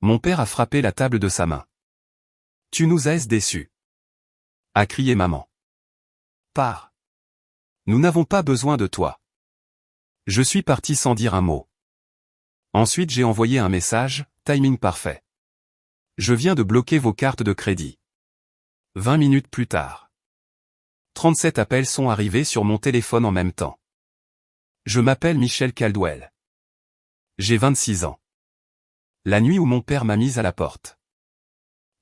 Mon père a frappé la table de sa main. Tu nous as déçus, a crié maman. Pars. Nous n'avons pas besoin de toi. Je suis parti sans dire un mot. Ensuite j'ai envoyé un message, timing parfait. Je viens de bloquer vos cartes de crédit. 20 minutes plus tard. 37 appels sont arrivés sur mon téléphone en même temps. Je m'appelle Michel Caldwell. J'ai 26 ans. La nuit où mon père m'a mise à la porte.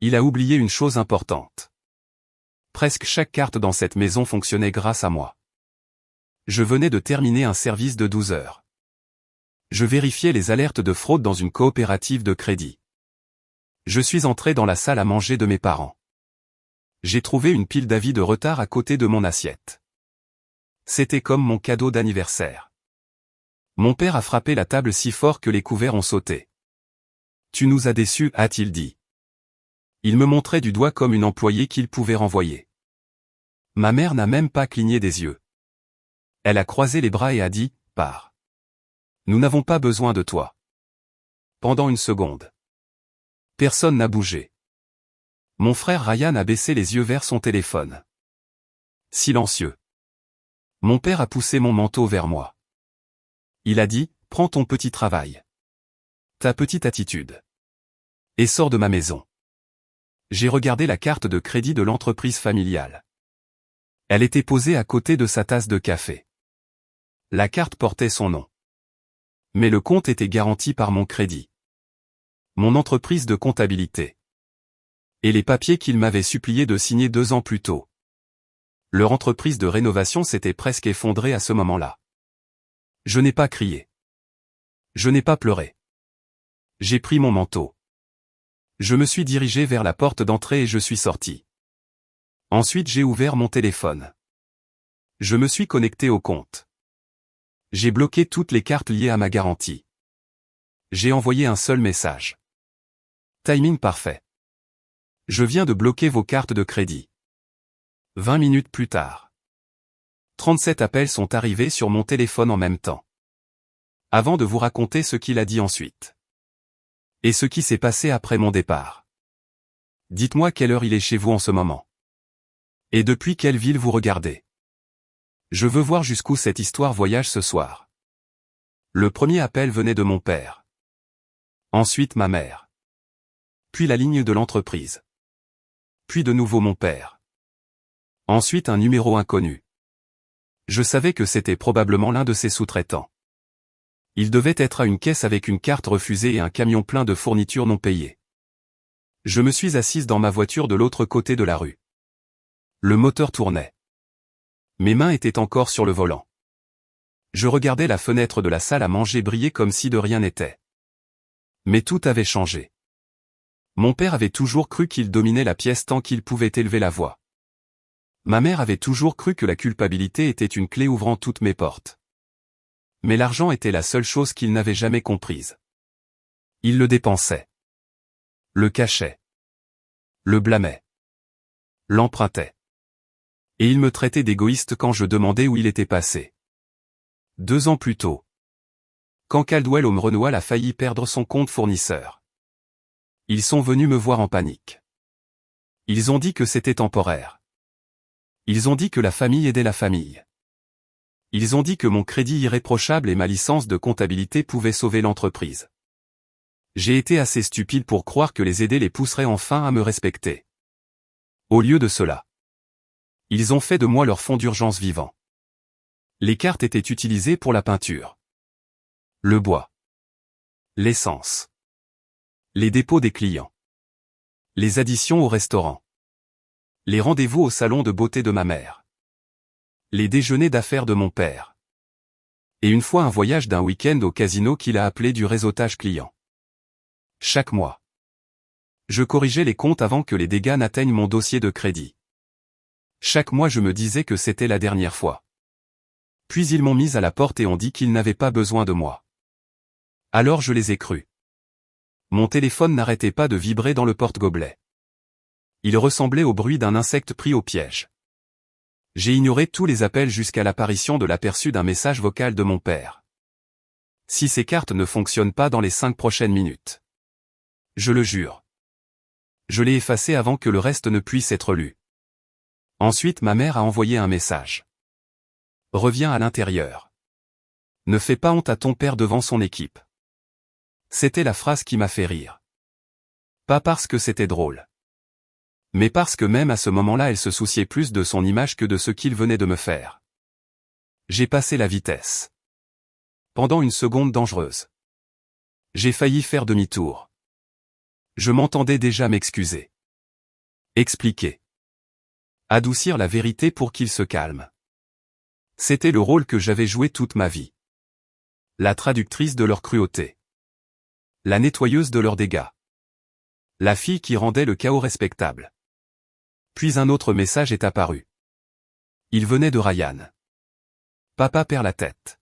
Il a oublié une chose importante. Presque chaque carte dans cette maison fonctionnait grâce à moi. Je venais de terminer un service de 12 heures. Je vérifiais les alertes de fraude dans une coopérative de crédit. Je suis entré dans la salle à manger de mes parents. J'ai trouvé une pile d'avis de retard à côté de mon assiette. C'était comme mon cadeau d'anniversaire. Mon père a frappé la table si fort que les couverts ont sauté. Tu nous as déçus, a-t-il dit. Il me montrait du doigt comme une employée qu'il pouvait renvoyer. Ma mère n'a même pas cligné des yeux. Elle a croisé les bras et a dit, pars. Nous n'avons pas besoin de toi. Pendant une seconde. Personne n'a bougé. Mon frère Ryan a baissé les yeux vers son téléphone. Silencieux. Mon père a poussé mon manteau vers moi. Il a dit, prends ton petit travail. Ta petite attitude. Et sors de ma maison. J'ai regardé la carte de crédit de l'entreprise familiale. Elle était posée à côté de sa tasse de café. La carte portait son nom. Mais le compte était garanti par mon crédit. Mon entreprise de comptabilité. Et les papiers qu'il m'avait supplié de signer 2 ans plus tôt. Leur entreprise de rénovation s'était presque effondrée à ce moment-là. Je n'ai pas crié. Je n'ai pas pleuré. J'ai pris mon manteau. Je me suis dirigé vers la porte d'entrée et je suis sorti. Ensuite j'ai ouvert mon téléphone. Je me suis connecté au compte. J'ai bloqué toutes les cartes liées à ma garantie. J'ai envoyé un seul message. Timing parfait. Je viens de bloquer vos cartes de crédit. 20 minutes plus tard. 37 appels sont arrivés sur mon téléphone en même temps. Avant de vous raconter ce qu'il a dit ensuite. Et ce qui s'est passé après mon départ. Dites-moi quelle heure il est chez vous en ce moment. Et depuis quelle ville vous regardez. Je veux voir jusqu'où cette histoire voyage ce soir. Le premier appel venait de mon père. Ensuite ma mère. Puis la ligne de l'entreprise. Puis de nouveau mon père. Ensuite un numéro inconnu. Je savais que c'était probablement l'un de ses sous-traitants. Il devait être à une caisse avec une carte refusée et un camion plein de fournitures non payées. Je me suis assise dans ma voiture de l'autre côté de la rue. Le moteur tournait. Mes mains étaient encore sur le volant. Je regardais la fenêtre de la salle à manger briller comme si de rien n'était. Mais tout avait changé. Mon père avait toujours cru qu'il dominait la pièce tant qu'il pouvait élever la voix. Ma mère avait toujours cru que la culpabilité était une clé ouvrant toutes mes portes. Mais l'argent était la seule chose qu'il n'avait jamais comprise. Il le dépensait. Le cachait. Le blâmait. L'empruntait. Et il me traitait d'égoïste quand je demandais où il était passé. 2 ans plus tôt. Quand Caldwell Home Renewal a failli perdre son compte fournisseur. Ils sont venus me voir en panique. Ils ont dit que c'était temporaire. Ils ont dit que la famille aidait la famille. Ils ont dit que mon crédit irréprochable et ma licence de comptabilité pouvaient sauver l'entreprise. J'ai été assez stupide pour croire que les aider les pousserait enfin à me respecter. Au lieu de cela, ils ont fait de moi leur fonds d'urgence vivant. Les cartes étaient utilisées pour la peinture, le bois, l'essence, les dépôts des clients, les additions au restaurant, les rendez-vous au salon de beauté de ma mère, les déjeuners d'affaires de mon père, et une fois un voyage d'un week-end au casino qu'il a appelé du réseautage client. Chaque mois, je corrigeais les comptes avant que les dégâts n'atteignent mon dossier de crédit. Chaque mois je me disais que c'était la dernière fois. Puis ils m'ont mise à la porte et ont dit qu'ils n'avaient pas besoin de moi. Alors je les ai crus. Mon téléphone n'arrêtait pas de vibrer dans le porte-gobelet. Il ressemblait au bruit d'un insecte pris au piège. J'ai ignoré tous les appels jusqu'à l'apparition de l'aperçu d'un message vocal de mon père. Si ces cartes ne fonctionnent pas dans les 5 prochaines minutes, Je le jure. Je l'ai effacé avant que le reste ne puisse être lu. Ensuite ma mère a envoyé un message. Reviens à l'intérieur. Ne fais pas honte à ton père devant son équipe. C'était la phrase qui m'a fait rire. Pas parce que c'était drôle. Mais parce que même à ce moment-là elle se souciait plus de son image que de ce qu'il venait de me faire. J'ai passé la vitesse. Pendant une seconde dangereuse. J'ai failli faire demi-tour. Je m'entendais déjà m'excuser. Expliquer. Adoucir la vérité pour qu'il se calme. C'était le rôle que j'avais joué toute ma vie. La traductrice de leur cruauté. La nettoyeuse de leurs dégâts. La fille qui rendait le chaos respectable. Puis un autre message est apparu. Il venait de Ryan. Papa perd la tête.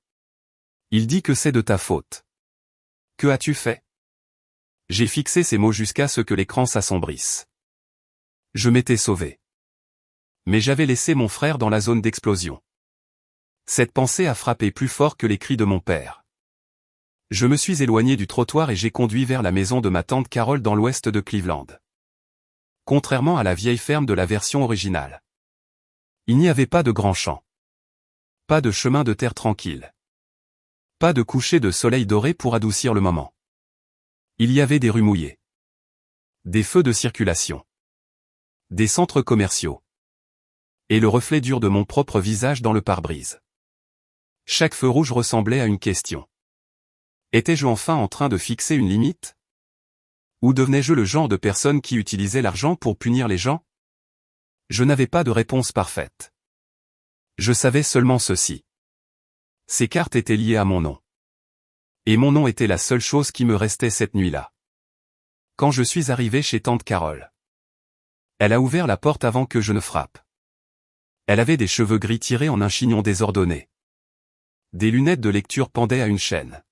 Il dit que c'est de ta faute. Que as-tu fait? J'ai fixé ces mots jusqu'à ce que l'écran s'assombrisse. Je m'étais sauvé. Mais j'avais laissé mon frère dans la zone d'explosion. Cette pensée a frappé plus fort que les cris de mon père. Je me suis éloigné du trottoir et j'ai conduit vers la maison de ma tante Carole dans l'ouest de Cleveland. Contrairement à la vieille ferme de la version originale. Il n'y avait pas de grands champs. Pas de chemin de terre tranquille. Pas de coucher de soleil doré pour adoucir le moment. Il y avait des rues mouillées. Des feux de circulation. Des centres commerciaux. Et le reflet dur de mon propre visage dans le pare-brise. Chaque feu rouge ressemblait à une question. Étais-je enfin en train de fixer une limite? Ou devenais-je le genre de personne qui utilisait l'argent pour punir les gens? Je n'avais pas de réponse parfaite. Je savais seulement ceci. Ces cartes étaient liées à mon nom. Et mon nom était la seule chose qui me restait cette nuit-là. Quand je suis arrivé chez tante Carole. Elle a ouvert la porte avant que je ne frappe. Elle avait des cheveux gris tirés en un chignon désordonné. Des lunettes de lecture pendaient à une chaîne.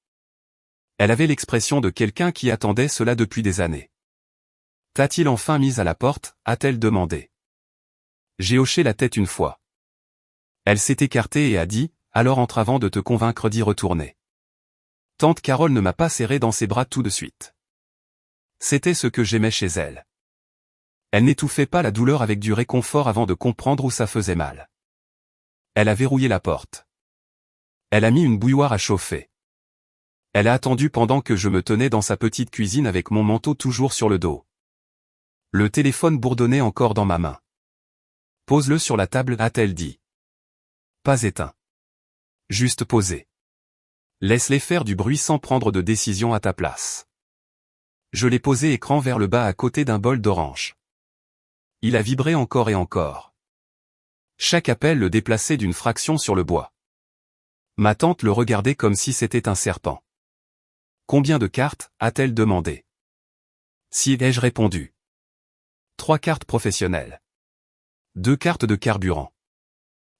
Elle avait l'expression de quelqu'un qui attendait cela depuis des années. T'a-t-il enfin mise à la porte, a-t-elle demandé. J'ai hoché la tête une fois. Elle s'est écartée et a dit, alors entre avant de te convaincre d'y retourner. Tante Carole ne m'a pas serré dans ses bras tout de suite. C'était ce que j'aimais chez elle. Elle n'étouffait pas la douleur avec du réconfort avant de comprendre où ça faisait mal. Elle a verrouillé la porte. Elle a mis une bouilloire à chauffer. Elle a attendu pendant que je me tenais dans sa petite cuisine avec mon manteau toujours sur le dos. Le téléphone bourdonnait encore dans ma main. Pose-le sur la table, a-t-elle dit. Pas éteint. Juste posé. Laisse-les faire du bruit sans prendre de décision à ta place. Je l'ai posé écran vers le bas à côté d'un bol d'orange. Il a vibré encore et encore. Chaque appel le déplaçait d'une fraction sur le bois. Ma tante le regardait comme si c'était un serpent. Combien de cartes, a-t-elle demandé. Si ai-je répondu. 3 cartes professionnelles. 2 cartes de carburant.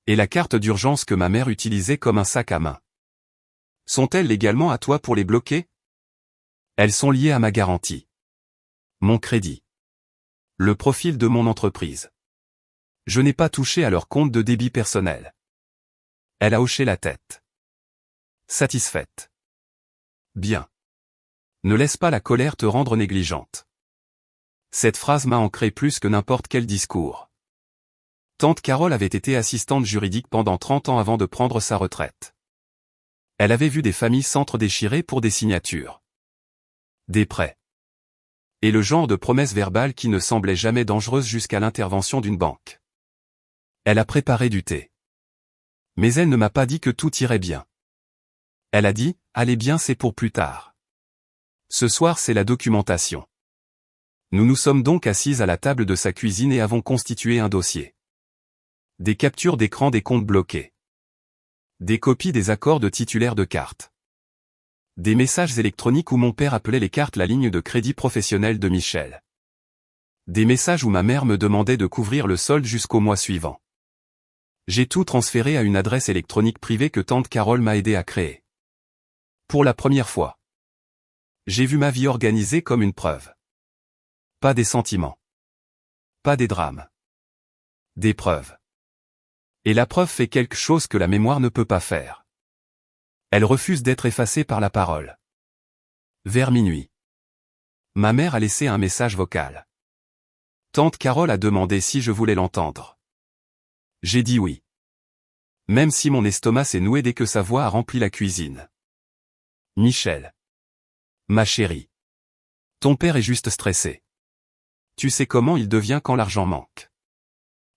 Et la carte d'urgence que ma mère utilisait comme un sac à main. Sont-elles légalement à toi pour les bloquer? Elles sont liées à ma garantie. Mon crédit. Le profil de mon entreprise. Je n'ai pas touché à leur compte de débit personnel. Elle a hoché la tête. Satisfaite. Bien. Ne laisse pas la colère te rendre négligente. Cette phrase m'a ancré plus que n'importe quel discours. Tante Carole avait été assistante juridique pendant 30 ans avant de prendre sa retraite. Elle avait vu des familles s'entre-déchirer pour des signatures. Des prêts. Et le genre de promesses verbales qui ne semblait jamais dangereuse jusqu'à l'intervention d'une banque. Elle a préparé du thé. Mais elle ne m'a pas dit que tout irait bien. Elle a dit, allez bien c'est pour plus tard. Ce soir c'est la documentation. Nous nous sommes donc assises à la table de sa cuisine et avons constitué un dossier. Des captures d'écran des comptes bloqués. Des copies des accords de titulaires de cartes. Des messages électroniques où mon père appelait les cartes la ligne de crédit professionnelle de Michel. Des messages où ma mère me demandait de couvrir le solde jusqu'au mois suivant. J'ai tout transféré à une adresse électronique privée que tante Carole m'a aidé à créer. Pour la première fois. J'ai vu ma vie organisée comme une preuve. Pas des sentiments. Pas des drames. Des preuves. Et la preuve fait quelque chose que la mémoire ne peut pas faire. Elle refuse d'être effacée par la parole. Vers minuit. Ma mère a laissé un message vocal. Tante Carole a demandé si je voulais l'entendre. J'ai dit oui. Même si mon estomac s'est noué dès que sa voix a rempli la cuisine. Michel. Ma chérie. Ton père est juste stressé. Tu sais comment il devient quand l'argent manque.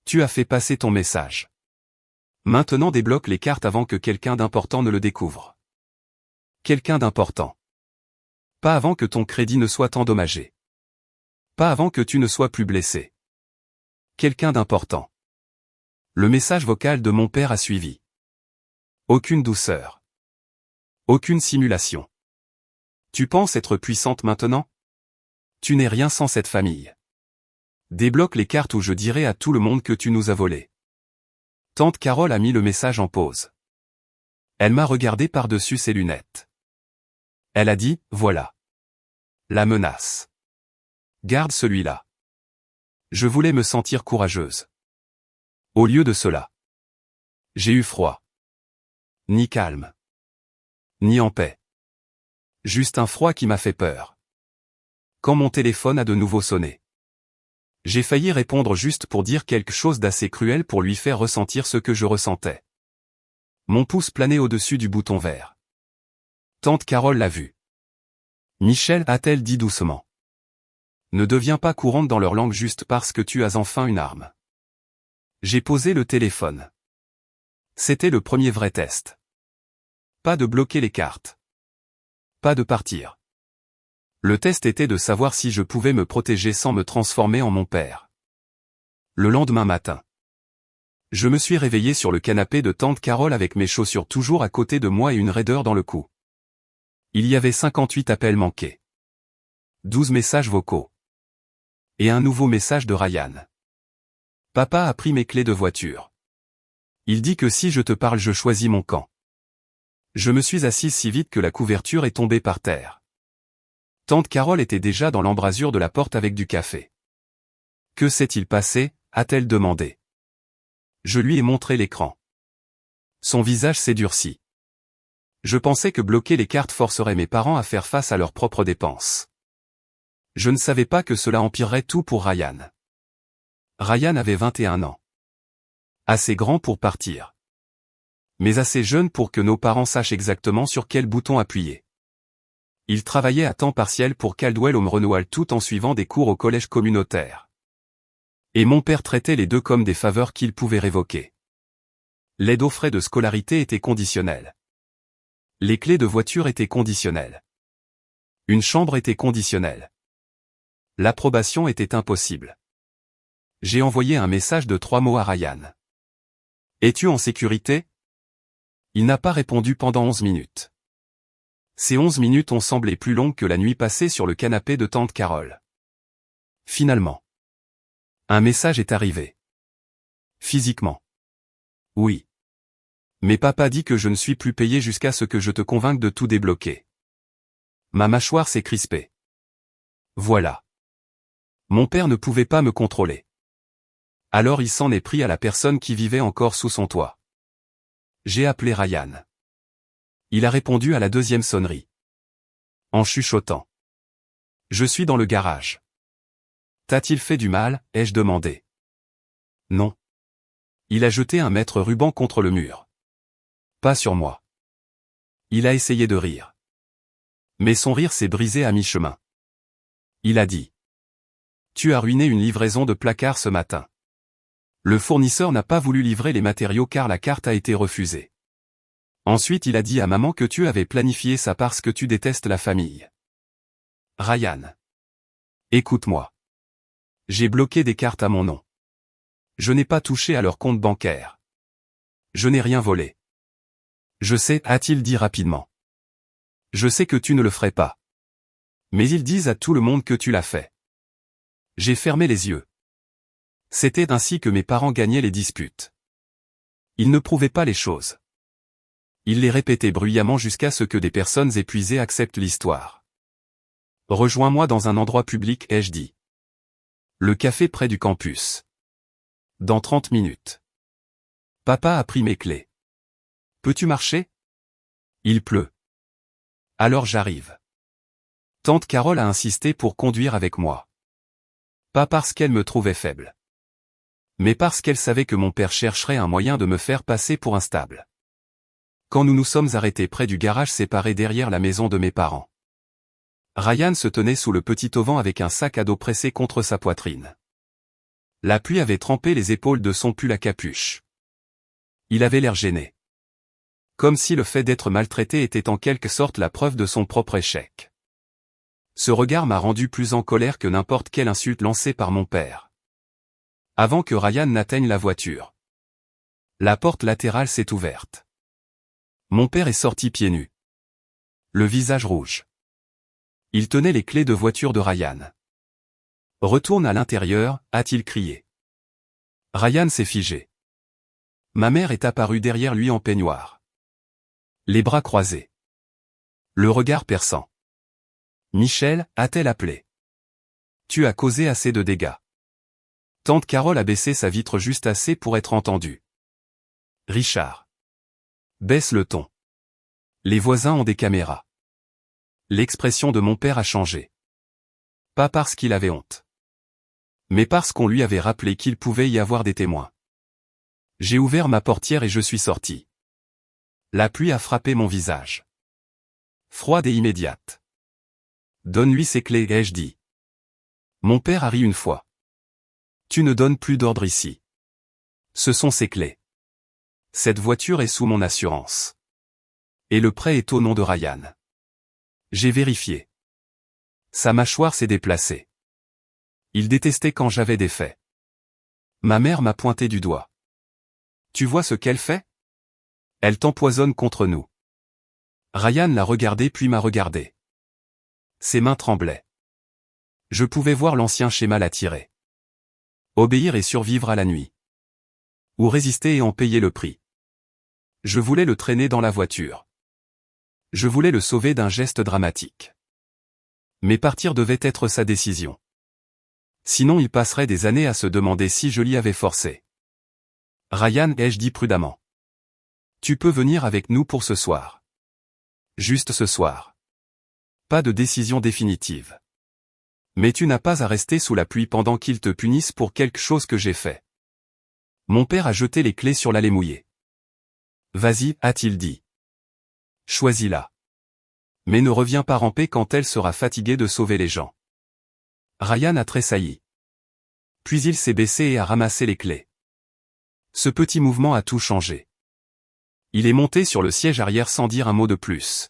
Tu as fait passer ton message. Maintenant débloque les cartes avant que quelqu'un d'important ne le découvre. Quelqu'un d'important. Pas avant que ton crédit ne soit endommagé. Pas avant que tu ne sois plus blessé. Quelqu'un d'important. Le message vocal de mon père a suivi. Aucune douceur. Aucune simulation. Tu penses être puissante maintenant? Tu n'es rien sans cette famille. Débloque les cartes où je dirai à tout le monde que tu nous as volé. Tante Carole a mis le message en pause. Elle m'a regardé par-dessus ses lunettes. Elle a dit, voilà. La menace. Garde celui-là. Je voulais me sentir courageuse. Au lieu de cela. J'ai eu froid. Ni calme. Ni en paix. Juste un froid qui m'a fait peur. Quand mon téléphone a de nouveau sonné. J'ai failli répondre juste pour dire quelque chose d'assez cruel pour lui faire ressentir ce que je ressentais. Mon pouce planait au-dessus du bouton vert. Tante Carole l'a vu. Michel, a-t-elle dit doucement. Ne deviens pas courante dans leur langue juste parce que tu as enfin une arme. J'ai posé le téléphone. C'était le premier vrai test. Pas de bloquer les cartes. Pas de partir. Le test était de savoir si je pouvais me protéger sans me transformer en mon père. Le lendemain matin. Je me suis réveillé sur le canapé de tante Carole avec mes chaussures toujours à côté de moi et une raideur dans le cou. Il y avait 58 appels manqués. 12 messages vocaux. Et un nouveau message de Ryan. Papa a pris mes clés de voiture. Il dit que si je te parle je choisis mon camp. Je me suis assise si vite que la couverture est tombée par terre. Tante Carole était déjà dans l'embrasure de la porte avec du café. Que s'est-il passé, a-t-elle demandé. Je lui ai montré l'écran. Son visage s'est durci. Je pensais que bloquer les cartes forcerait mes parents à faire face à leurs propres dépenses. Je ne savais pas que cela empirerait tout pour Ryan. Ryan avait 21 ans. Assez grand pour partir. Mais assez jeune pour que nos parents sachent exactement sur quel bouton appuyer. Il travaillait à temps partiel pour Caldwell Renoir tout en suivant des cours au collège communautaire. Et mon père traitait les deux comme des faveurs qu'il pouvait révoquer. L'aide aux frais de scolarité était conditionnelle. Les clés de voiture étaient conditionnelles. Une chambre était conditionnelle. L'approbation était impossible. J'ai envoyé un message de 3 mots à Ryan. Es-tu en sécurité? Il n'a pas répondu pendant 11 minutes. Ces 11 minutes ont semblé plus longues que la nuit passée sur le canapé de tante Carole. Finalement. Un message est arrivé. Physiquement. Oui. Mais papa dit que je ne suis plus payé jusqu'à ce que je te convainque de tout débloquer. Ma mâchoire s'est crispée. Voilà. Mon père ne pouvait pas me contrôler. Alors il s'en est pris à la personne qui vivait encore sous son toit. J'ai appelé Ryan. Il a répondu à la deuxième sonnerie. En chuchotant. Je suis dans le garage. T'a-t-il fait du mal, ai-je demandé. Non. Il a jeté un mètre ruban contre le mur. Pas sur moi. Il a essayé de rire. Mais son rire s'est brisé à mi-chemin. Il a dit. Tu as ruiné une livraison de placards ce matin. Le fournisseur n'a pas voulu livrer les matériaux car la carte a été refusée. Ensuite il a dit à maman que tu avais planifié ça parce que tu détestes la famille. Ryan. Écoute-moi. J'ai bloqué des cartes à mon nom. Je n'ai pas touché à leur compte bancaire. Je n'ai rien volé. Je sais, a-t-il dit rapidement. Je sais que tu ne le ferais pas. Mais ils disent à tout le monde que tu l'as fait. J'ai fermé les yeux. C'était ainsi que mes parents gagnaient les disputes. Ils ne prouvaient pas les choses. Ils les répétaient bruyamment jusqu'à ce que des personnes épuisées acceptent l'histoire. Rejoins-moi dans un endroit public, ai-je dit. Le café près du campus. Dans 30 minutes. Papa a pris mes clés. Peux-tu marcher? Il pleut. Alors j'arrive. Tante Carole a insisté pour conduire avec moi. Pas parce qu'elle me trouvait faible, mais parce qu'elle savait que mon père chercherait un moyen de me faire passer pour instable. Quand nous nous sommes arrêtés près du garage séparé derrière la maison de mes parents, Ryan se tenait sous le petit auvent avec un sac à dos pressé contre sa poitrine. La pluie avait trempé les épaules de son pull à capuche. Il avait l'air gêné. Comme si le fait d'être maltraité était en quelque sorte la preuve de son propre échec. Ce regard m'a rendu plus en colère que n'importe quelle insulte lancée par mon père. Avant que Ryan n'atteigne la voiture, la porte latérale s'est ouverte. Mon père est sorti pieds nus, le visage rouge. Il tenait les clés de voiture de Ryan. « Retourne à l'intérieur », a-t-il crié. Ryan s'est figé. Ma mère est apparue derrière lui en peignoir, les bras croisés, le regard perçant. « Michel », a-t-elle appelé. « Tu as causé assez de dégâts. » Tante Carole a baissé sa vitre juste assez pour être entendue. « Richard. Baisse le ton. Les voisins ont des caméras. » L'expression de mon père a changé. Pas parce qu'il avait honte, mais parce qu'on lui avait rappelé qu'il pouvait y avoir des témoins. J'ai ouvert ma portière et je suis sorti. La pluie a frappé mon visage. Froide et immédiate. « Donne-lui ses clés », ai-je dit. Mon père a ri une fois. « Tu ne donnes plus d'ordre ici. Ce sont ses clés. Cette voiture est sous mon assurance. Et le prêt est au nom de Ryan. » J'ai vérifié. Sa mâchoire s'est déplacée. Il détestait quand j'avais des faits. Ma mère m'a pointé du doigt. « Tu vois ce qu'elle fait ? Elle t'empoisonne contre nous. » Ryan l'a regardé puis m'a regardé. Ses mains tremblaient. Je pouvais voir l'ancien schéma l'attirer. Obéir et survivre à la nuit. Ou résister et en payer le prix. Je voulais le traîner dans la voiture. Je voulais le sauver d'un geste dramatique. Mais partir devait être sa décision. Sinon il passerait des années à se demander si je l'y avais forcé. « Ryan », ai-je dit prudemment. « Tu peux venir avec nous pour ce soir. Juste ce soir. Pas de décision définitive. Mais tu n'as pas à rester sous la pluie pendant qu'ils te punissent pour quelque chose que j'ai fait. » Mon père a jeté les clés sur l'allée mouillée. « Vas-y », a-t-il dit. Choisis-la. Mais ne reviens pas ramper quand elle sera fatiguée de sauver les gens. Ryan a tressailli. Puis il s'est baissé et a ramassé les clés. Ce petit mouvement a tout changé. Il est monté sur le siège arrière sans dire un mot de plus.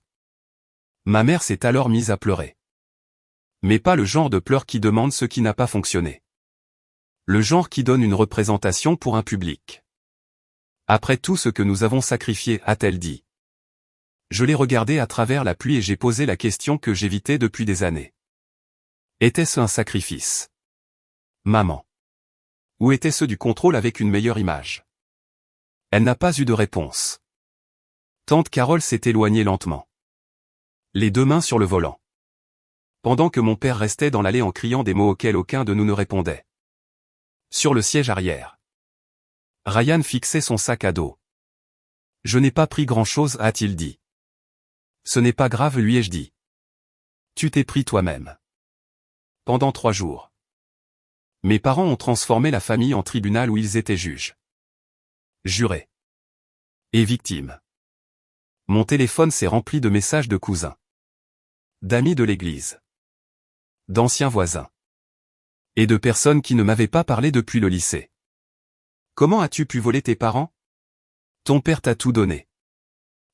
Ma mère s'est alors mise à pleurer. Mais pas le genre de pleurs qui demande ce qui n'a pas fonctionné. Le genre qui donne une représentation pour un public. Après tout ce que nous avons sacrifié, a-t-elle dit. Je l'ai regardé à travers la pluie et j'ai posé la question que j'évitais depuis des années. Était-ce un sacrifice? Maman. Ou était-ce du contrôle avec une meilleure image? Elle n'a pas eu de réponse. Tante Carole s'est éloignée lentement. Les deux mains sur le volant. Pendant que mon père restait dans l'allée en criant des mots auxquels aucun de nous ne répondait. Sur le siège arrière. Ryan fixait son sac à dos. Je n'ai pas pris grand-chose, a-t-il dit. Ce n'est pas grave, lui ai-je dit. Tu t'es pris toi-même. Pendant 3 jours. Mes parents ont transformé la famille en tribunal où ils étaient juges. Jurés. Et victimes. Mon téléphone s'est rempli de messages de cousins. D'amis de l'église. D'anciens voisins. Et de personnes qui ne m'avaient pas parlé depuis le lycée. Comment as-tu pu voler tes parents? Ton père t'a tout donné.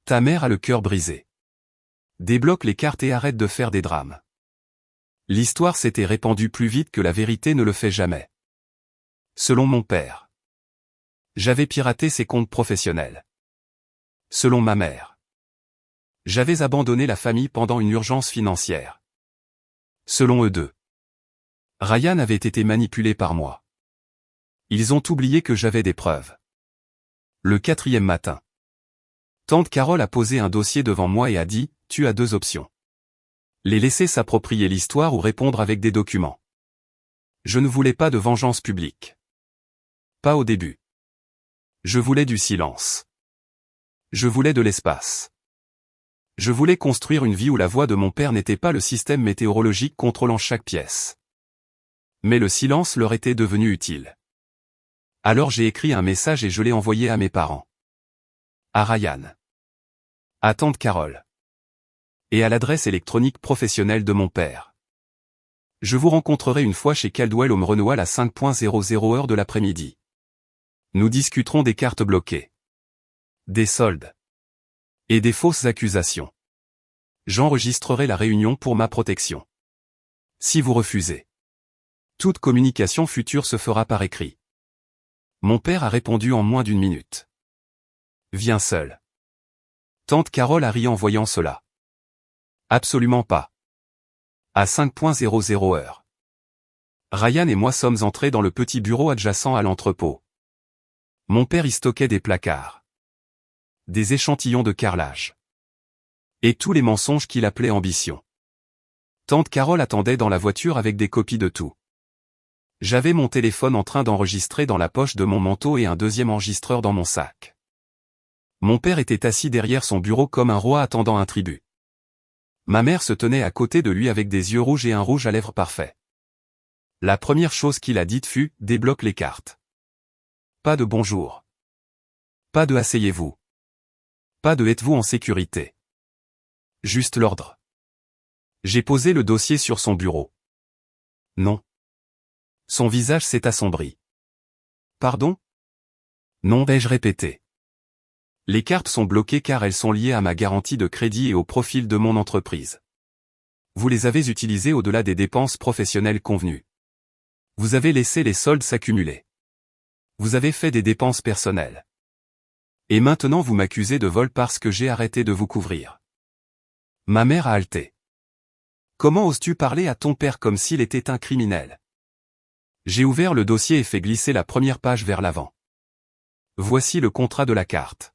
Ta mère a le cœur brisé. Débloque les cartes et arrête de faire des drames. L'histoire s'était répandue plus vite que la vérité ne le fait jamais. Selon mon père. J'avais piraté ses comptes professionnels. Selon ma mère. J'avais abandonné la famille pendant une urgence financière. Selon eux deux. Ryan avait été manipulé par moi. Ils ont oublié que j'avais des preuves. Le 4e matin. Tante Carole a posé un dossier devant moi et a dit, tu as 2 options. Les laisser s'approprier l'histoire ou répondre avec des documents. Je ne voulais pas de vengeance publique. Pas au début. Je voulais du silence. Je voulais de l'espace. Je voulais construire une vie où la voix de mon père n'était pas le système météorologique contrôlant chaque pièce. Mais le silence leur était devenu utile. Alors j'ai écrit un message et je l'ai envoyé à mes parents. À Ryan. À tante Carole. Et à l'adresse électronique professionnelle de mon père. Je vous rencontrerai une fois chez Caldwell au Renoir à 5:00 heure de l'après-midi. Nous discuterons des cartes bloquées. Des soldes. Et des fausses accusations. J'enregistrerai la réunion pour ma protection. Si vous refusez, toute communication future se fera par écrit. Mon père a répondu en moins d'1 minute. Viens seul. Tante Carole a ri en voyant cela. Absolument pas. À 5:00 heure. Ryan et moi sommes entrés dans le petit bureau adjacent à l'entrepôt. Mon père y stockait des placards. Des échantillons de carrelage. Et tous les mensonges qu'il appelait ambition. Tante Carole attendait dans la voiture avec des copies de tout. J'avais mon téléphone en train d'enregistrer dans la poche de mon manteau et un deuxième enregistreur dans mon sac. Mon père était assis derrière son bureau comme un roi attendant un tribut. Ma mère se tenait à côté de lui avec des yeux rouges et un rouge à lèvres parfait. La première chose qu'il a dite fut « Débloque les cartes ». Pas de bonjour. Pas de asseyez-vous. Pas de êtes-vous en sécurité. Juste l'ordre. J'ai posé le dossier sur son bureau. Non. Son visage s'est assombri. Pardon? Non, ai-je répété. Les cartes sont bloquées car elles sont liées à ma garantie de crédit et au profil de mon entreprise. Vous les avez utilisées au-delà des dépenses professionnelles convenues. Vous avez laissé les soldes s'accumuler. Vous avez fait des dépenses personnelles. Et maintenant vous m'accusez de vol parce que j'ai arrêté de vous couvrir. Ma mère a haleté. Comment oses-tu parler à ton père comme s'il était un criminel? J'ai ouvert le dossier et fait glisser la première page vers l'avant. Voici le contrat de la carte.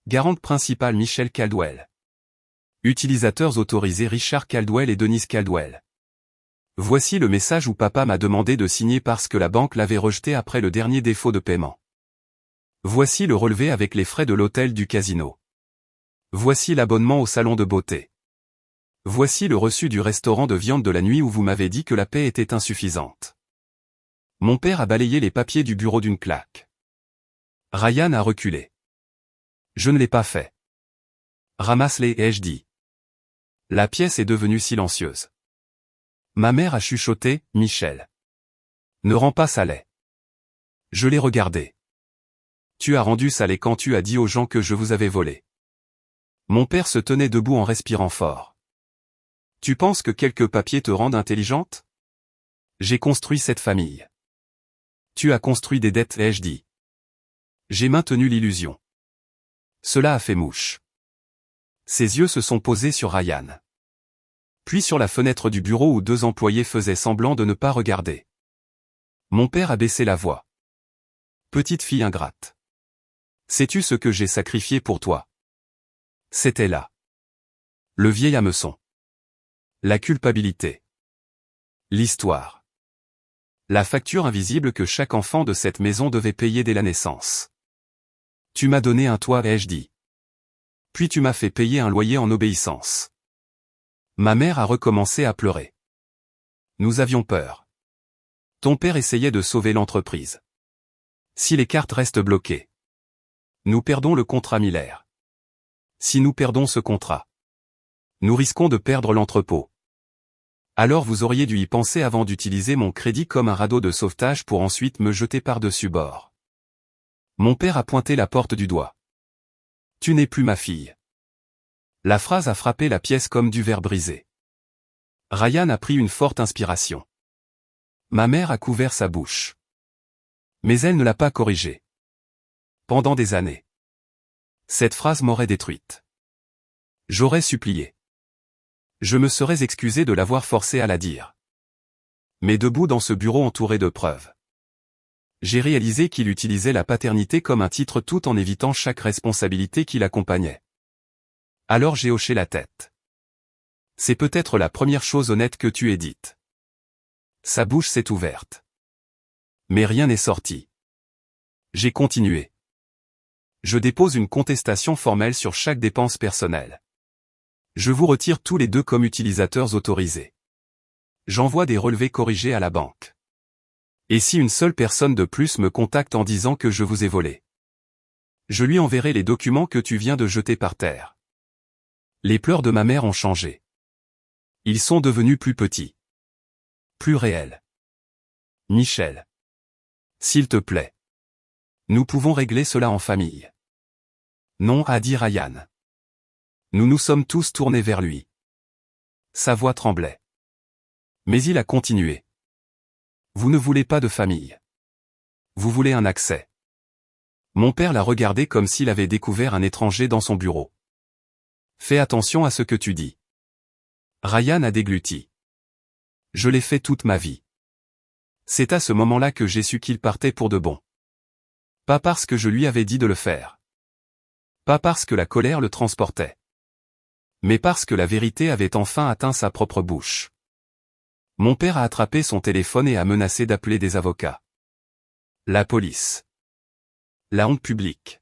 Garante principale Michel Caldwell. Utilisateurs autorisés Richard Caldwell et Denise Caldwell. Voici le message où papa m'a demandé de signer parce que la banque l'avait rejeté après le dernier défaut de paiement. Voici le relevé avec les frais de l'hôtel du casino. Voici l'abonnement au salon de beauté. Voici le reçu du restaurant de viande de la nuit où vous m'avez dit que la paie était insuffisante. Mon père a balayé les papiers du bureau d'une claque. Ryan a reculé. Je ne l'ai pas fait. Ramasse-les, ai-je dit. La pièce est devenue silencieuse. Ma mère a chuchoté, Michel. Ne rends pas ça laid. Je l'ai regardé. Tu as rendu ça laid quand tu as dit aux gens que je vous avais volé. Mon père se tenait debout en respirant fort. Tu penses que quelques papiers te rendent intelligente? J'ai construit cette famille. Tu as construit des dettes, ai-je dit. J'ai maintenu l'illusion. Cela a fait mouche. Ses yeux se sont posés sur Ryan. Puis sur la fenêtre du bureau où 2 employés faisaient semblant de ne pas regarder. Mon père a baissé la voix. Petite fille ingrate. Sais-tu ce que j'ai sacrifié pour toi? C'était là. Le vieil hameçon. La culpabilité. L'histoire. La facture invisible que chaque enfant de cette maison devait payer dès la naissance. Tu m'as donné un toit, ai-je dit. Puis tu m'as fait payer un loyer en obéissance. Ma mère a recommencé à pleurer. Nous avions peur. Ton père essayait de sauver l'entreprise. Si les cartes restent bloquées, nous perdons le contrat Miller. Si nous perdons ce contrat, nous risquons de perdre l'entrepôt. Alors vous auriez dû y penser avant d'utiliser mon crédit comme un radeau de sauvetage pour ensuite me jeter par-dessus bord. Mon père a pointé la porte du doigt. Tu n'es plus ma fille. La phrase a frappé la pièce comme du verre brisé. Ryan a pris une forte inspiration. Ma mère a couvert sa bouche. Mais elle ne l'a pas corrigée. Pendant des années. Cette phrase m'aurait détruite. J'aurais supplié. Je me serais excusé de l'avoir forcé à la dire. Mais debout dans ce bureau entouré de preuves. J'ai réalisé qu'il utilisait la paternité comme un titre tout en évitant chaque responsabilité qui l'accompagnait. Alors j'ai hoché la tête. C'est peut-être la première chose honnête que tu aies dite. Sa bouche s'est ouverte. Mais rien n'est sorti. J'ai continué. Je dépose une contestation formelle sur chaque dépense personnelle. Je vous retire tous les deux comme utilisateurs autorisés. J'envoie des relevés corrigés à la banque. Et si une seule personne de plus me contacte en disant que je vous ai volé, je lui enverrai les documents que tu viens de jeter par terre. Les pleurs de ma mère ont changé. Ils sont devenus plus petits. Plus réels. Michel. S'il te plaît. Nous pouvons régler cela en famille. Non, a dit Ryan. Nous nous sommes tous tournés vers lui. Sa voix tremblait. Mais il a continué. Vous ne voulez pas de famille. Vous voulez un accès. Mon père l'a regardé comme s'il avait découvert un étranger dans son bureau. Fais attention à ce que tu dis. Ryan a dégluti. Je l'ai fait toute ma vie. C'est à ce moment-là que j'ai su qu'il partait pour de bon. Pas parce que je lui avais dit de le faire. Pas parce que la colère le transportait. Mais parce que la vérité avait enfin atteint sa propre bouche. Mon père a attrapé son téléphone et a menacé d'appeler des avocats. La police. La honte publique.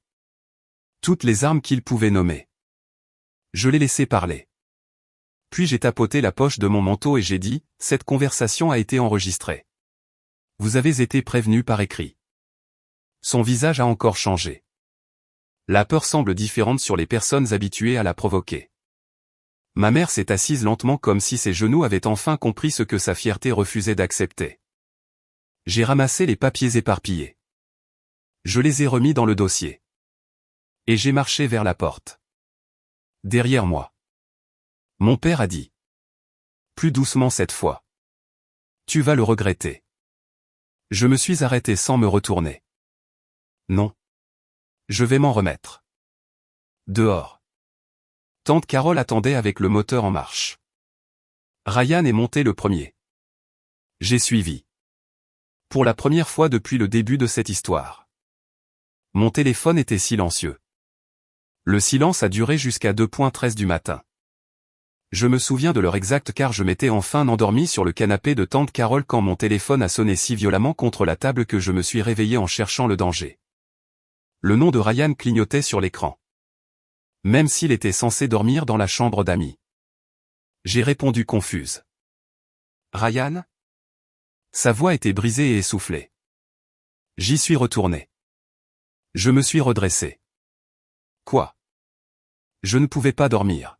Toutes les armes qu'il pouvait nommer. Je l'ai laissé parler. Puis j'ai tapoté la poche de mon manteau et j'ai dit, cette conversation a été enregistrée. Vous avez été prévenu par écrit. Son visage a encore changé. La peur semble différente sur les personnes habituées à la provoquer. Ma mère s'est assise lentement comme si ses genoux avaient enfin compris ce que sa fierté refusait d'accepter. J'ai ramassé les papiers éparpillés. Je les ai remis dans le dossier. Et j'ai marché vers la porte. Derrière moi. Mon père a dit. Plus doucement cette fois. Tu vas le regretter. Je me suis arrêté sans me retourner. Non. Je vais m'en remettre. Dehors. Tante Carole attendait avec le moteur en marche. Ryan est monté le premier. J'ai suivi. Pour la première fois depuis le début de cette histoire. Mon téléphone était silencieux. Le silence a duré jusqu'à 2h13 du matin. Je me souviens de l'heure exacte car je m'étais enfin endormi sur le canapé de tante Carole quand mon téléphone a sonné si violemment contre la table que je me suis réveillé en cherchant le danger. Le nom de Ryan clignotait sur l'écran. Même s'il était censé dormir dans la chambre d'amis. J'ai répondu confuse. Ryan ? Sa voix était brisée et essoufflée. J'y suis retourné. Je me suis redressé. Quoi ? Je ne pouvais pas dormir.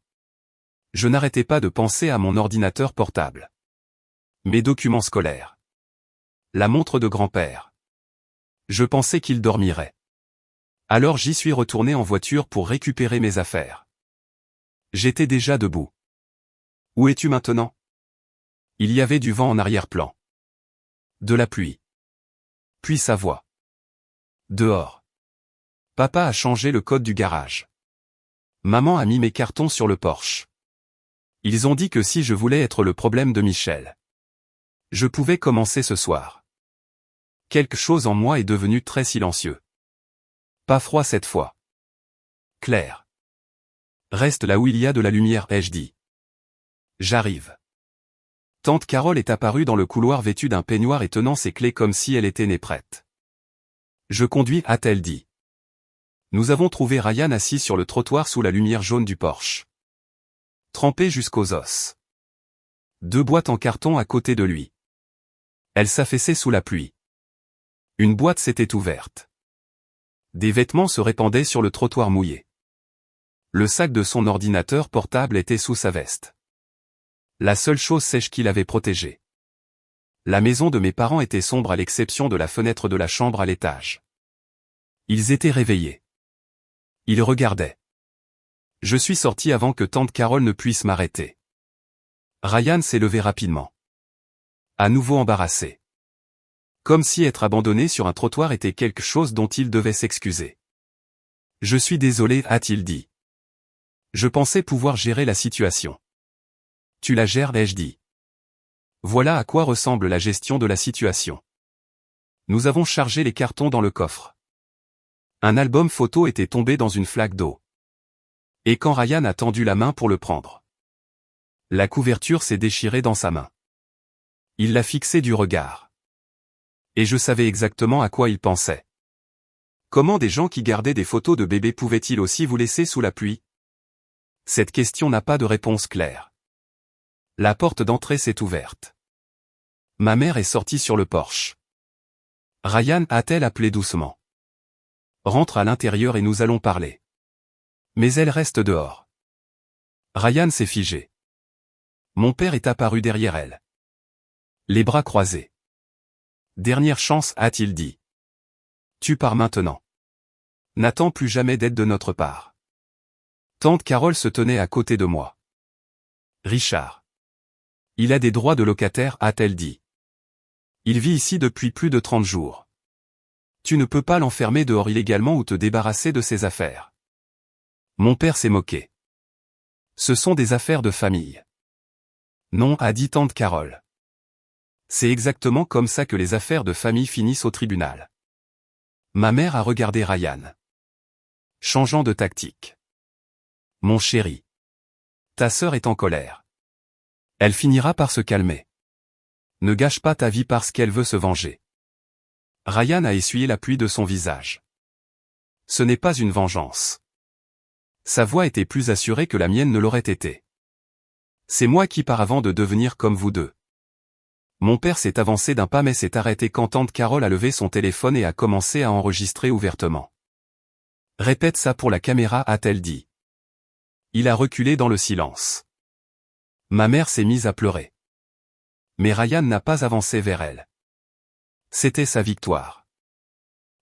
Je n'arrêtais pas de penser à mon ordinateur portable. Mes documents scolaires. La montre de grand-père. Je pensais qu'il dormirait. Alors j'y suis retourné en voiture pour récupérer mes affaires. J'étais déjà debout. Où es-tu maintenant ? Il y avait du vent en arrière-plan. De la pluie. Puis sa voix. Dehors. Papa a changé le code du garage. Maman a mis mes cartons sur le porche. Ils ont dit que si je voulais être le problème de Michel, je pouvais commencer ce soir. Quelque chose en moi est devenu très silencieux. Pas froid cette fois. Clair. Reste là où il y a de la lumière, ai-je dit. J'arrive. Tante Carole est apparue dans le couloir vêtue d'un peignoir et tenant ses clés comme si elle était née prête. Je conduis, a-t-elle dit. Nous avons trouvé Ryan assis sur le trottoir sous la lumière jaune du porche. Trempé jusqu'aux os. 2 boîtes en carton à côté de lui. Elle s'affaissait sous la pluie. Une boîte s'était ouverte. Des vêtements se répandaient sur le trottoir mouillé. Le sac de son ordinateur portable était sous sa veste. La seule chose sèche qui l'avait protégé. La maison de mes parents était sombre à l'exception de la fenêtre de la chambre à l'étage. Ils étaient réveillés. Ils regardaient. Je suis sorti avant que tante Carole ne puisse m'arrêter. Ryan s'est levé rapidement. À nouveau embarrassé. Comme si être abandonné sur un trottoir était quelque chose dont il devait s'excuser. Je suis désolé, a-t-il dit. Je pensais pouvoir gérer la situation. Tu la gères, ai-je dit. Voilà à quoi ressemble la gestion de la situation. Nous avons chargé les cartons dans le coffre. Un album photo était tombé dans une flaque d'eau. Et quand Ryan a tendu la main pour le prendre, la couverture s'est déchirée dans sa main. Il l'a fixée du regard. Et je savais exactement à quoi il pensait. Comment des gens qui gardaient des photos de bébés pouvaient-ils aussi vous laisser sous la pluie ? Cette question n'a pas de réponse claire. La porte d'entrée s'est ouverte. Ma mère est sortie sur le porche. Ryan a-t-elle appelé doucement. Rentre à l'intérieur et nous allons parler. Mais elle reste dehors. Ryan s'est figé. Mon père est apparu derrière elle. Les bras croisés. Dernière chance, a-t-il dit. Tu pars maintenant. N'attends plus jamais d'aide de notre part. Tante Carole se tenait à côté de moi. Richard. Il a des droits de locataire, a-t-elle dit. Il vit ici depuis plus de 30 jours. Tu ne peux pas l'enfermer dehors illégalement ou te débarrasser de ses affaires. Mon père s'est moqué. Ce sont des affaires de famille. Non, a dit tante Carole. C'est exactement comme ça que les affaires de famille finissent au tribunal. Ma mère a regardé Ryan. Changeant de tactique. Mon chéri. Ta sœur est en colère. Elle finira par se calmer. Ne gâche pas ta vie parce qu'elle veut se venger. Ryan a essuyé la pluie de son visage. Ce n'est pas une vengeance. Sa voix était plus assurée que la mienne ne l'aurait été. C'est moi qui pars avant de devenir comme vous deux. Mon père s'est avancé d'un pas mais s'est arrêté quand tante Carole a levé son téléphone et a commencé à enregistrer ouvertement. Répète ça pour la caméra, a-t-elle dit. Il a reculé dans le silence. Ma mère s'est mise à pleurer. Mais Ryan n'a pas avancé vers elle. C'était sa victoire.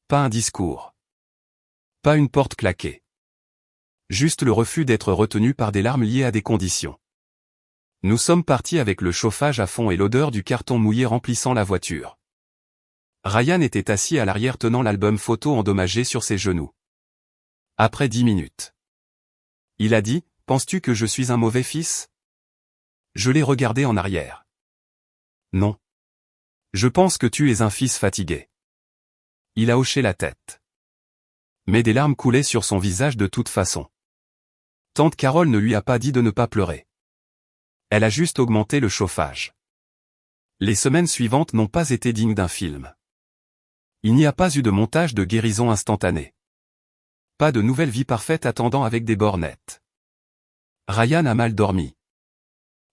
Pas un discours. Pas une porte claquée. Juste le refus d'être retenu par des larmes liées à des conditions. Nous sommes partis avec le chauffage à fond et l'odeur du carton mouillé remplissant la voiture. Ryan était assis à l'arrière tenant l'album photo endommagé sur ses genoux. Après 10 minutes. Il a dit, « Penses-tu que je suis un mauvais fils ?» Je l'ai regardé en arrière. Non. Je pense que tu es un fils fatigué. Il a hoché la tête. Mais des larmes coulaient sur son visage de toute façon. Tante Carole ne lui a pas dit de ne pas pleurer. Elle a juste augmenté le chauffage. Les semaines suivantes n'ont pas été dignes d'un film. Il n'y a pas eu de montage de guérison instantanée. Pas de nouvelle vie parfaite attendant avec des bornettes. Ryan a mal dormi.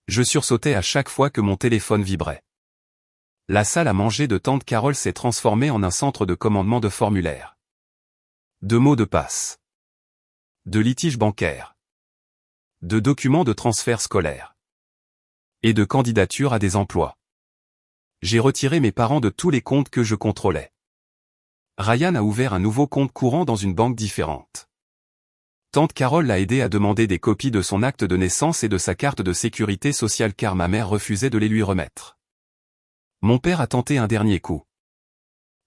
Je sursautais à chaque fois que mon téléphone vibrait. La salle à manger de tante Carole s'est transformée en un centre de commandement de formulaires. De mots de passe. De litiges bancaires. De documents de transfert scolaire. Et de candidatures à des emplois. J'ai retiré mes parents de tous les comptes que je contrôlais. Ryan a ouvert un nouveau compte courant dans une banque différente. Tante Carole l'a aidé à demander des copies de son acte de naissance et de sa carte de sécurité sociale car ma mère refusait de les lui remettre. Mon père a tenté un dernier coup.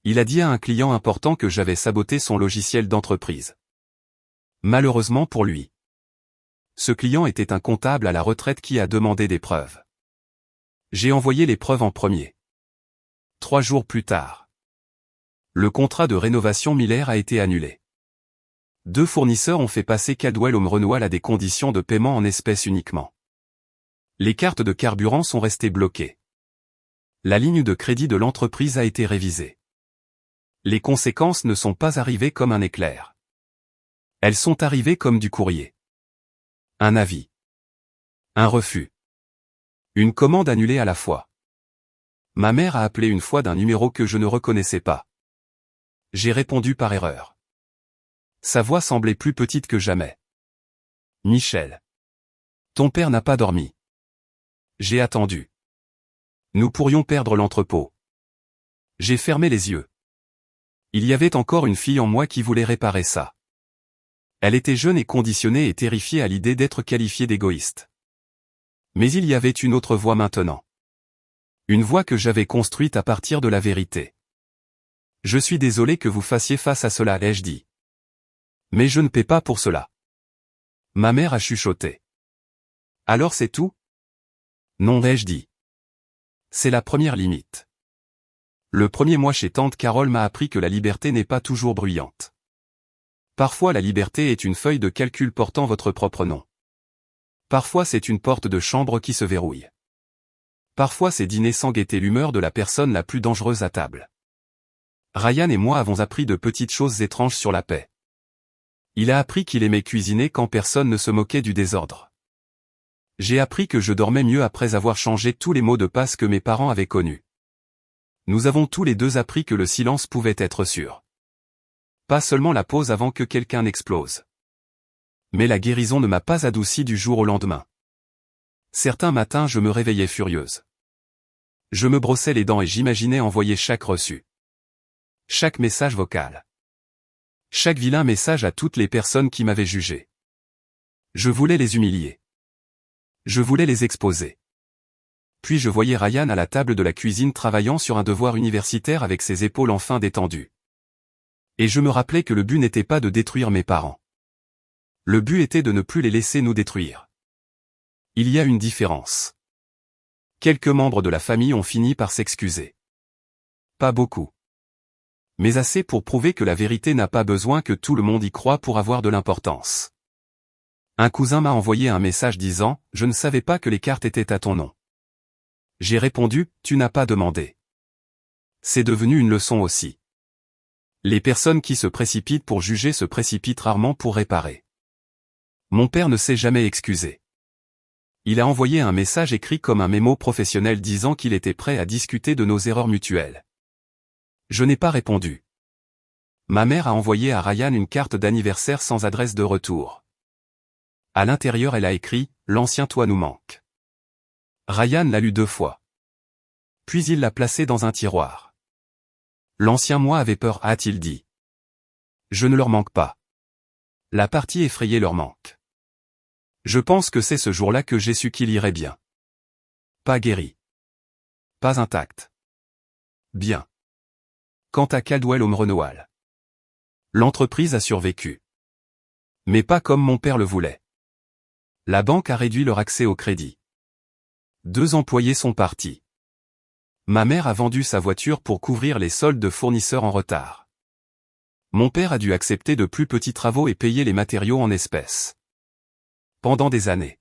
Il a dit à un client important que j'avais saboté son logiciel d'entreprise. Malheureusement pour lui. Ce client était un comptable à la retraite qui a demandé des preuves. J'ai envoyé les preuves en premier. 3 jours plus tard. Le contrat de rénovation Miller a été annulé. 2 fournisseurs ont fait passer Caldwell-Home-Renoir à des conditions de paiement en espèces uniquement. Les cartes de carburant sont restées bloquées. La ligne de crédit de l'entreprise a été révisée. Les conséquences ne sont pas arrivées comme un éclair. Elles sont arrivées comme du courrier. Un avis. Un refus. Une commande annulée à la fois. Ma mère a appelé une fois d'un numéro que je ne reconnaissais pas. J'ai répondu par erreur. Sa voix semblait plus petite que jamais. Michel. Ton père n'a pas dormi. J'ai attendu. Nous pourrions perdre l'entrepôt. J'ai fermé les yeux. Il y avait encore une fille en moi qui voulait réparer ça. Elle était jeune et conditionnée et terrifiée à l'idée d'être qualifiée d'égoïste. Mais il y avait une autre voix maintenant. Une voix que j'avais construite à partir de la vérité. Je suis désolé que vous fassiez face à cela, ai-je dit. Mais je ne paie pas pour cela. Ma mère a chuchoté. Alors c'est tout? Non, ai-je dit. C'est la première limite. Le premier mois chez tante Carole m'a appris que la liberté n'est pas toujours bruyante. Parfois la liberté est une feuille de calcul portant votre propre nom. Parfois c'est une porte de chambre qui se verrouille. Parfois c'est dîner sans guetter l'humeur de la personne la plus dangereuse à table. Ryan et moi avons appris de petites choses étranges sur la paix. Il a appris qu'il aimait cuisiner quand personne ne se moquait du désordre. J'ai appris que je dormais mieux après avoir changé tous les mots de passe que mes parents avaient connus. Nous avons tous les deux appris que le silence pouvait être sûr. Pas seulement la pause avant que quelqu'un n'explose. Mais la guérison ne m'a pas adouci du jour au lendemain. Certains matins je me réveillais furieuse. Je me brossais les dents et j'imaginais envoyer chaque reçu. Chaque message vocal. Chaque vilain message à toutes les personnes qui m'avaient jugé. Je voulais les humilier. Je voulais les exposer. Puis je voyais Ryan à la table de la cuisine travaillant sur un devoir universitaire avec ses épaules enfin détendues. Et je me rappelais que le but n'était pas de détruire mes parents. Le but était de ne plus les laisser nous détruire. Il y a une différence. Quelques membres de la famille ont fini par s'excuser. Pas beaucoup. Mais assez pour prouver que la vérité n'a pas besoin que tout le monde y croie pour avoir de l'importance. Un cousin m'a envoyé un message disant « Je ne savais pas que les cartes étaient à ton nom ». J'ai répondu « Tu n'as pas demandé ». C'est devenu une leçon aussi. Les personnes qui se précipitent pour juger se précipitent rarement pour réparer. Mon père ne s'est jamais excusé. Il a envoyé un message écrit comme un mémo professionnel disant qu'il était prêt à discuter de nos erreurs mutuelles. Je n'ai pas répondu. Ma mère a envoyé à Ryan une carte d'anniversaire sans adresse de retour. À l'intérieur elle a écrit « L'ancien toi nous manque ». Ryan l'a lu 2 fois. Puis il l'a placé dans un tiroir. L'ancien moi avait peur, a-t-il dit. Je ne leur manque pas. La partie effrayée leur manque. Je pense que c'est ce jour-là que j'ai su qu'il irait bien. Pas guéri. Pas intact. Bien. Quant à Caldwell Home-Renewal. L'entreprise a survécu. Mais pas comme mon père le voulait. La banque a réduit leur accès au crédit. 2 employés sont partis. Ma mère a vendu sa voiture pour couvrir les soldes de fournisseurs en retard. Mon père a dû accepter de plus petits travaux et payer les matériaux en espèces. Pendant des années.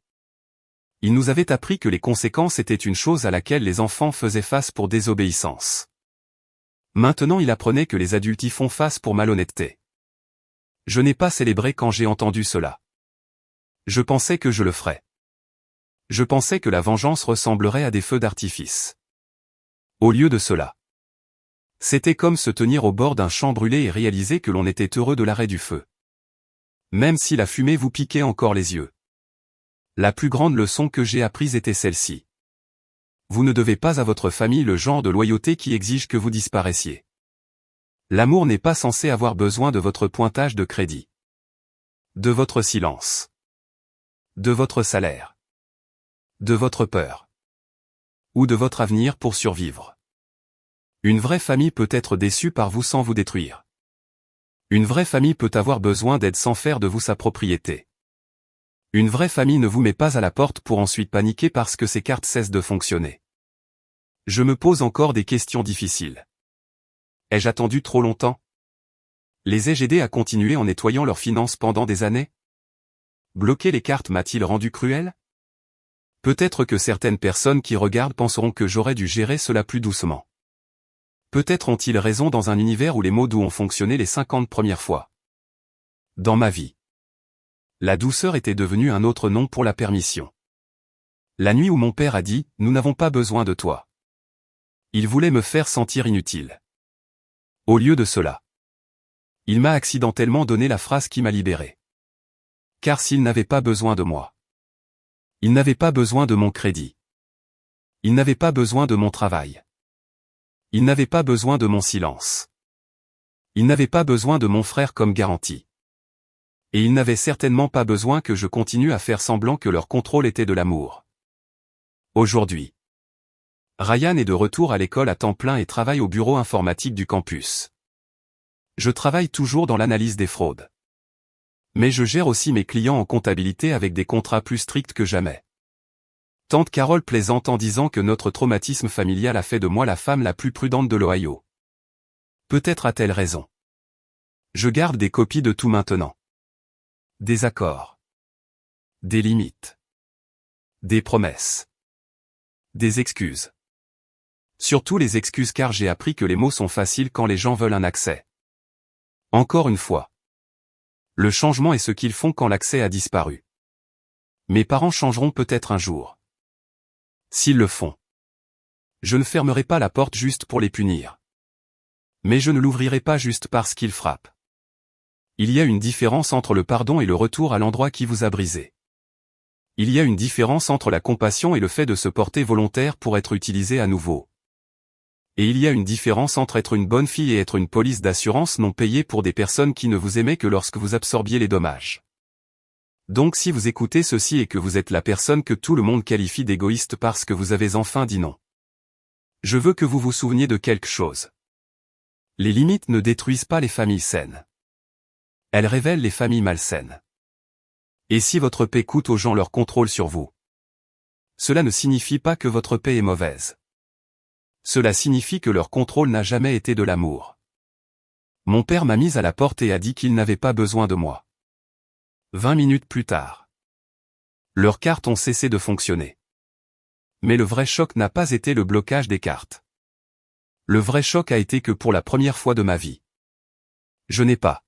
Il nous avait appris que les conséquences étaient une chose à laquelle les enfants faisaient face pour désobéissance. Maintenant il apprenait que les adultes y font face pour malhonnêteté. Je n'ai pas célébré quand j'ai entendu cela. Je pensais que je le ferais. Je pensais que la vengeance ressemblerait à des feux d'artifice. Au lieu de cela. C'était comme se tenir au bord d'un champ brûlé et réaliser que l'on était heureux de l'arrêt du feu. Même si la fumée vous piquait encore les yeux. La plus grande leçon que j'ai apprise était celle-ci. Vous ne devez pas à votre famille le genre de loyauté qui exige que vous disparaissiez. L'amour n'est pas censé avoir besoin de votre pointage de crédit. De votre silence. De votre salaire. De votre peur. Ou de votre avenir pour survivre. Une vraie famille peut être déçue par vous sans vous détruire. Une vraie famille peut avoir besoin d'aide sans faire de vous sa propriété. Une vraie famille ne vous met pas à la porte pour ensuite paniquer parce que ses cartes cessent de fonctionner. Je me pose encore des questions difficiles. Ai-je attendu trop longtemps? Les ai-je aidés à continuer en nettoyant leurs finances pendant des années? Bloquer les cartes m'a-t-il rendu cruel? Peut-être que certaines personnes qui regardent penseront que j'aurais dû gérer cela plus doucement. Peut-être ont-ils raison dans un univers où les mots doux ont fonctionné les 50 premières fois. Dans ma vie. La douceur était devenue un autre nom pour la permission. La nuit où mon père a dit « Nous n'avons pas besoin de toi ». Il voulait me faire sentir inutile. Au lieu de cela. Il m'a accidentellement donné la phrase qui m'a libéré. Car s'il n'avait pas besoin de moi. Il n'avait pas besoin de mon crédit. Il n'avait pas besoin de mon travail. Il n'avait pas besoin de mon silence. Il n'avait pas besoin de mon frère comme garantie. Et il n'avait certainement pas besoin que je continue à faire semblant que leur contrôle était de l'amour. Aujourd'hui. Ryan est de retour à l'école à temps plein et travaille au bureau informatique du campus. Je travaille toujours dans l'analyse des fraudes. Mais je gère aussi mes clients en comptabilité avec des contrats plus stricts que jamais. Tante Carole plaisante en disant que notre traumatisme familial a fait de moi la femme la plus prudente de l'Ohio. Peut-être a-t-elle raison. Je garde des copies de tout maintenant. Des accords. Des limites. Des promesses. Des excuses. Surtout les excuses car j'ai appris que les mots sont faciles quand les gens veulent un accès. Encore une fois. Le changement est ce qu'ils font quand l'accès a disparu. Mes parents changeront peut-être un jour. S'ils le font. Je ne fermerai pas la porte juste pour les punir. Mais je ne l'ouvrirai pas juste parce qu'ils frappent. Il y a une différence entre le pardon et le retour à l'endroit qui vous a brisé. Il y a une différence entre la compassion et le fait de se porter volontaire pour être utilisé à nouveau. Et il y a une différence entre être une bonne fille et être une police d'assurance non payée pour des personnes qui ne vous aimaient que lorsque vous absorbiez les dommages. Donc si vous écoutez ceci et que vous êtes la personne que tout le monde qualifie d'égoïste parce que vous avez enfin dit non. Je veux que vous vous souveniez de quelque chose. Les limites ne détruisent pas les familles saines. Elles révèlent les familles malsaines. Et si votre paix coûte aux gens leur contrôle sur vous? Cela ne signifie pas que votre paix est mauvaise. Cela signifie que leur contrôle n'a jamais été de l'amour. Mon père m'a mise à la porte et a dit qu'il n'avait pas besoin de moi. 20 minutes plus tard. Leurs cartes ont cessé de fonctionner. Mais le vrai choc n'a pas été le blocage des cartes. Le vrai choc a été que pour la première fois de ma vie, je n'ai pas